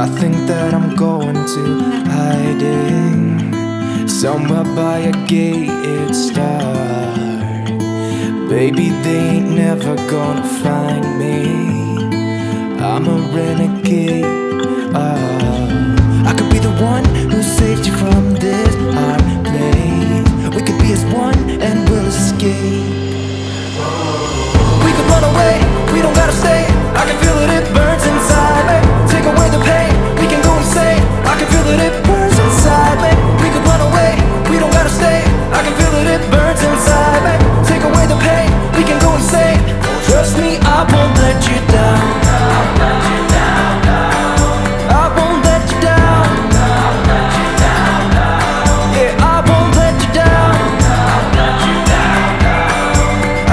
I think that I'm going to hiding somewhere by a gated star. Baby, they ain't never gonna find me. I'm a renegade. I could be the one who saved you from this hard place. We could be as one and we'll escape. We could run away, we don't gotta stay. I can feel it, it burns inside me. Take away the pain, we can go insane. I can feel it, it burns inside me. We could run away, we don't gotta stay. I can feel it, it burns inside me. Take away the pain, we can go insane. Trust me, I won't let you down. I won't let you down. Yeah, I won't let you down.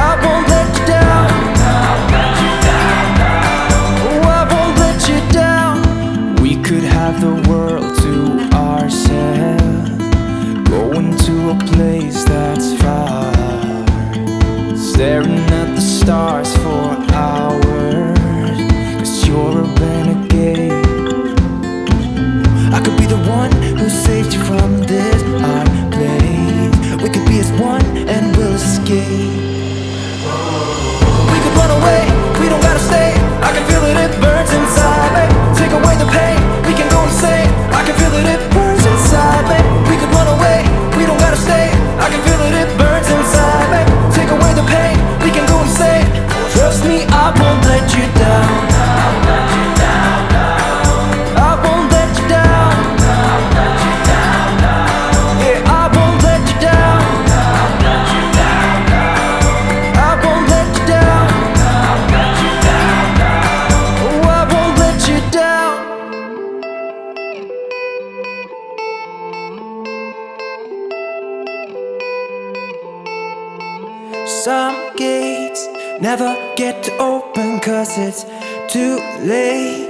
I won't let you down. Oh, I won't let you down. We could have the world to ourselves, going to a place that's far, staring at the stars for hours, 'cause you're a renegade. I could be the one who saved you from this hard place. We could be as one and we'll escape. We could run away, we don't gotta stay. I can feel it, it burns inside me. Take away the pain, we can go insane. I can feel it, it burns inside me. We could run away, we don't gotta stay. I can feel it, it burns inside me. Take away the pain, we can go insane. Trust me, I won't let you down. I won't let you down. Yeah, I won't let you down. I won't let you down. Oh, I won't let you down. Some gates never get to open 'cause it's too late.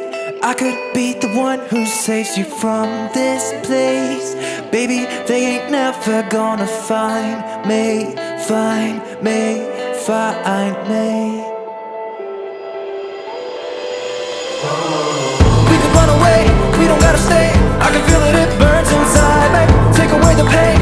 I could be the one who saves you from this place. Baby, they ain't never gonna find me, find me, find me. We could run away, we don't gotta stay. I can feel it, it burns inside me. Take away the pain,